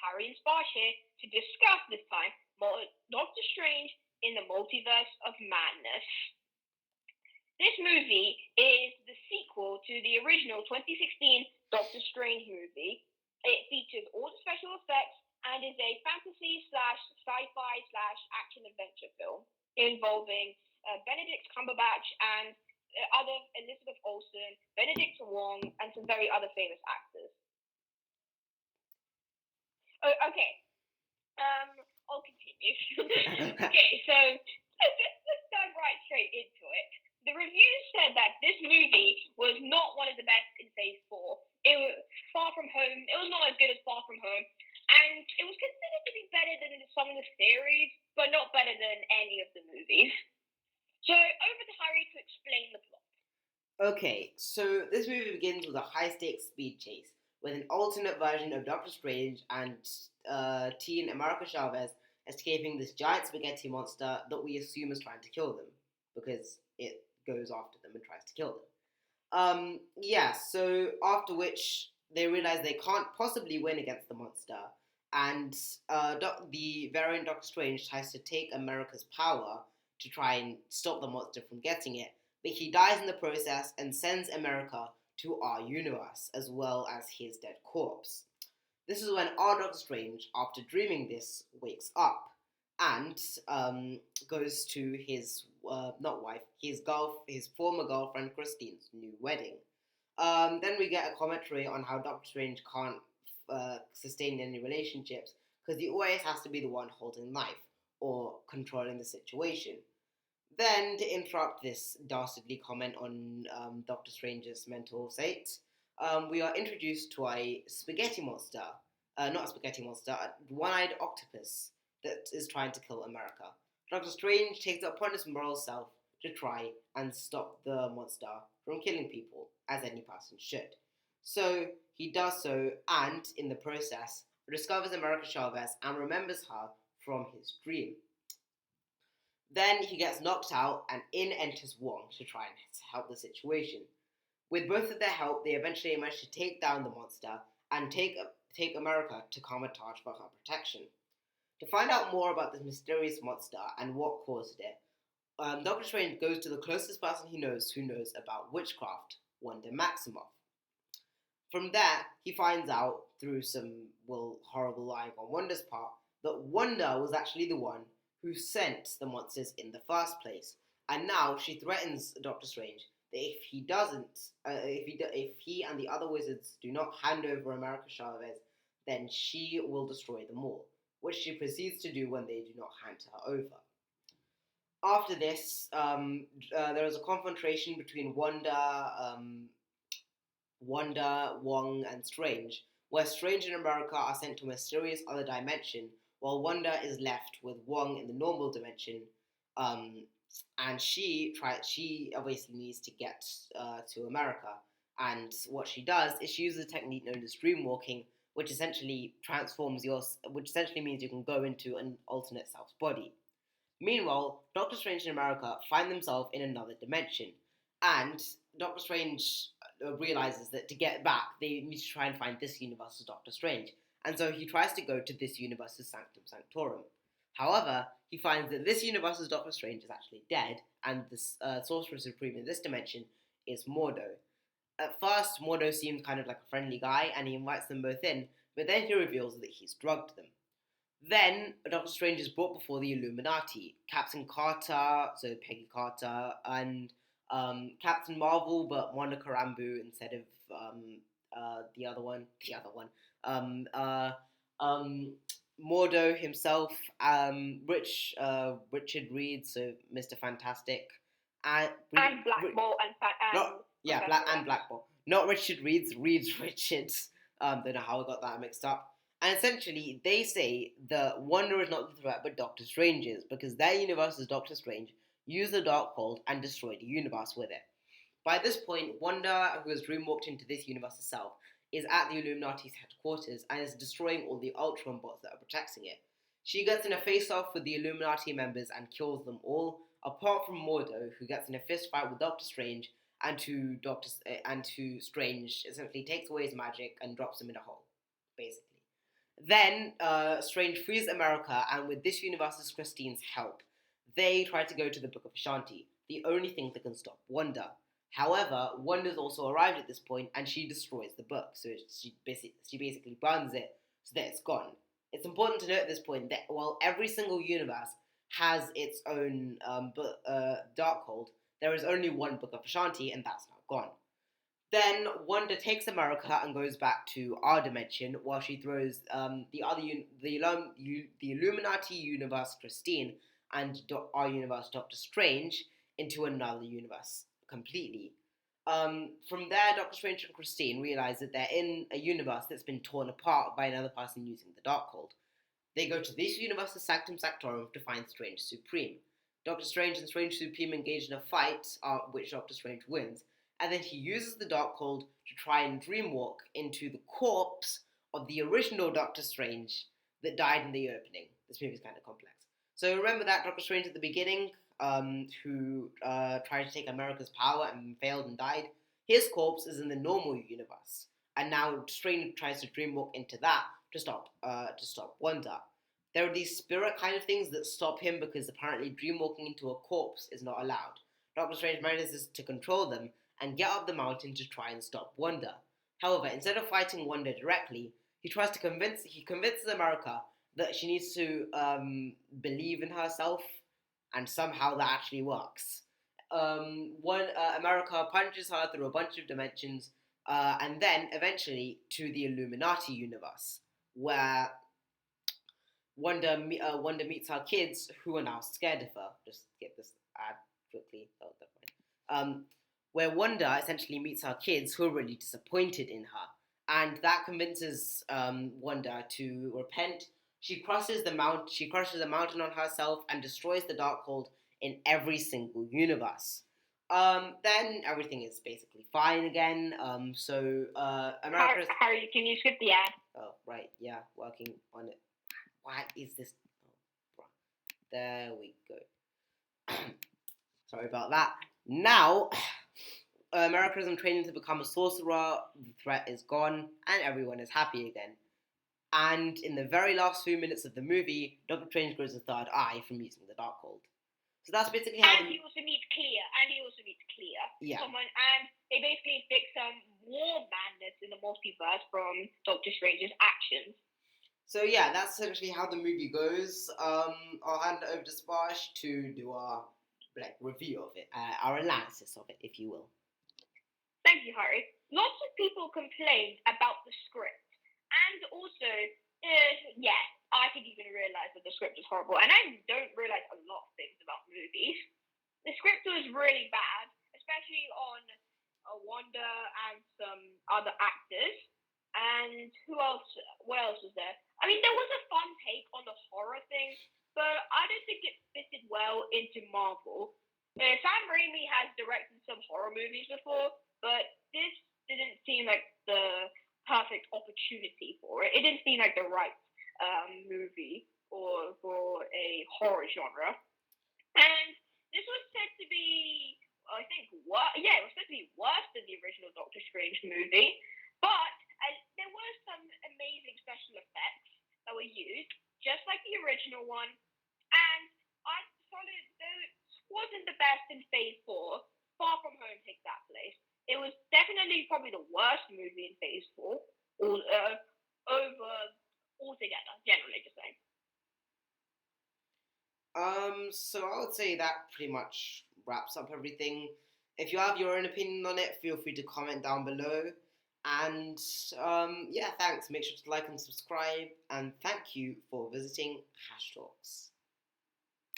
Harry and Sparsh here to discuss this time Doctor Strange in the Multiverse of Madness. This movie is the sequel to the original 2016 Doctor Strange movie. It features all the special effects and is a fantasy slash sci-fi slash action adventure film involving Benedict Cumberbatch and other Elizabeth Olsen, Benedict Wong, and some very other famous actors. Oh, okay. I'll continue. Okay, so let's dive right straight into it. The reviews said that this movie was not one of the best in Phase 4. It was Far From Home. It was not as good as Far From Home, and it was considered to be better than some of the series, but not better than any of the movies. So over to Harry to explain the plot. Okay, so this movie begins with a high-stakes speed chase with an alternate version of Doctor Strange and teen America Chavez escaping this giant spaghetti monster that we assume is trying to kill them because it goes after them and tries to kill them. So after which they realize they can't possibly win against the monster, and the variant Doctor Strange tries to take America's power to try and stop the monster from getting it, but he dies in the process and sends America to our universe, as well as his dead corpse. This is when our Doctor Strange, after dreaming this, wakes up and goes to his not wife, his former girlfriend Christine's new wedding. Then we get a commentary on how Doctor Strange can't sustain any relationships because he always has to be the one holding the knife or controlling the situation. Then, to interrupt this dastardly comment on Doctor Strange's mental state, we are introduced to a spaghetti monster. Not a spaghetti monster, a one-eyed octopus that is trying to kill America. Doctor Strange takes it upon his moral self to try and stop the monster from killing people, as any person should. So, he does so, and in the process, discovers America Chavez and remembers her from his dream. Then he gets knocked out, and in enters Wong to try and help the situation. With both of their help, they eventually manage to take down the monster and take America to Kamar-Taj for her protection. To find out more about this mysterious monster and what caused it, Doctor Strange goes to the closest person he knows who knows about witchcraft, Wanda Maximoff. From there, he finds out, through some, horrible lying on Wanda's part, that Wanda was actually the one who sent the monsters in the first place. And now she threatens Doctor Strange that if he and the other wizards do not hand over America Chavez, then she will destroy them all, which she proceeds to do when they do not hand her over. After this, there is a confrontation between Wanda, Wong, and Strange, where Strange and America are sent to a mysterious other dimension, while Wanda is left with Wong in the normal dimension, and she obviously needs to get to America. And what she does is she uses a technique known as dreamwalking, which essentially means you can go into an alternate self's body. Meanwhile, Doctor Strange and America find themselves in another dimension, and Doctor Strange realizes that to get back, they need to try and find this universe's Doctor Strange, and so he tries to go to this universe's Sanctum Sanctorum. However, he finds that this universe's Doctor Strange is actually dead, and the Sorcerer Supreme in this dimension is Mordo. At first, Mordo seems kind of like a friendly guy, and he invites them both in, but then he reveals that he's drugged them. Then, Doctor Strange is brought before the Illuminati. Captain Carter, so Peggy Carter, and Captain Marvel, but Monica Rambeau instead of the other one. Mordo himself, Richard Reed, so Mr. Fantastic, and Black Bolt and Black Bolt. Not Richard Reed's, Reed's Richards. Don't know how I got that mixed up. And essentially, they say that Wanda is not the threat, but Doctor Strange is, because their universe is Doctor Strange used the Darkhold and destroyed the universe with it. By this point, Wanda, who has dreamwalked into this universe herself, is at the Illuminati's headquarters and is destroying all the Ultron bots that are protecting it. She gets in a face-off with the Illuminati members and kills them all, apart from Mordo, who gets in a fist fight with Doctor Strange, and who Strange essentially takes away his magic and drops him in a hole, basically. Then Strange frees America, and with this universe's Christine's help, they try to go to the Book of Ashanti, the only thing that can stop Wanda. However, Wanda's also arrived at this point, and she destroys the book. So she basically burns it so that it's gone. It's important to note at this point that while every single universe has its own Darkhold, there is only one Book of Ashanti, and that's now gone. Then Wanda takes America and goes back to our dimension, while she throws the Illuminati universe Christine and our universe Doctor Strange into another universe completely. From there, Doctor Strange and Christine realize that they're in a universe that's been torn apart by another person using the Darkhold. They go to this universe's Sanctum Sanctorum to find Strange Supreme. Doctor Strange and Strange Supreme engage in a fight, which Doctor Strange wins, and then he uses the Darkhold to try and dreamwalk into the corpse of the original Doctor Strange that died in the opening. This movie is kind of complex. So remember that Doctor Strange at the beginning, who tried to take America's power and failed and died? His corpse is in the normal universe, and now Strange tries to dreamwalk into that to stop Wanda. There are these spirit kind of things that stop him because apparently dreamwalking into a corpse is not allowed. Doctor Strange manages to control them and get up the mountain to try and stop Wanda. However, instead of fighting Wanda directly, he convinces America that she needs to believe in herself, and somehow that actually works. America punches her through a bunch of dimensions, and then eventually to the Illuminati universe, where Wanda meets her kids who are now scared of her. Just get this ad quickly. Oh, that's fine. Where Wanda essentially meets her kids who are really disappointed in her, and that convinces Wanda to repent. She crosses the mountain on herself and destroys the Darkhold in every single universe. Then everything is basically fine again. America. Harry, can you skip the ad? Oh right, yeah, working on it. Why is this? Oh, there we go. Sorry about that. Now, America is in training to become a sorcerer. The threat is gone, and everyone is happy again. And in the very last few minutes of the movie, Doctor Strange grows a third eye from using the Darkhold. So that's basically how. And he also meets Clea. Yeah. And they basically fix some more madness in the multiverse from Doctor Strange's actions. So yeah, that's essentially how the movie goes. I'll hand it over to Sparsh to do our review of it, our analysis of it, if you will. Thank you, Harry. Lots of people complained about the script, and also, I didn't even realize that the script was horrible, and I don't realize a lot of things about movies. The script was really bad, especially on Wanda and some other actors. And who else? What else was there? I mean, there was a fun take on the horror thing, but I don't think it fitted well into Marvel. Sam Raimi has directed some horror movies before, but this didn't seem like the perfect opportunity for it. It didn't seem like the right movie or for a horror genre. And this was said to be, I think, it was said to be worse than the original Doctor Strange movie. But there were some amazing special effects that were used, just like the original one. And I thought it wasn't the best in Phase 4. Far From Home takes that place. It was definitely probably the worst movie in Phase 4, altogether, generally just saying. So I would say that pretty much wraps up everything. If you have your own opinion on it, feel free to comment down below. And thanks. Make sure to like and subscribe. And thank you for visiting Hash Talks.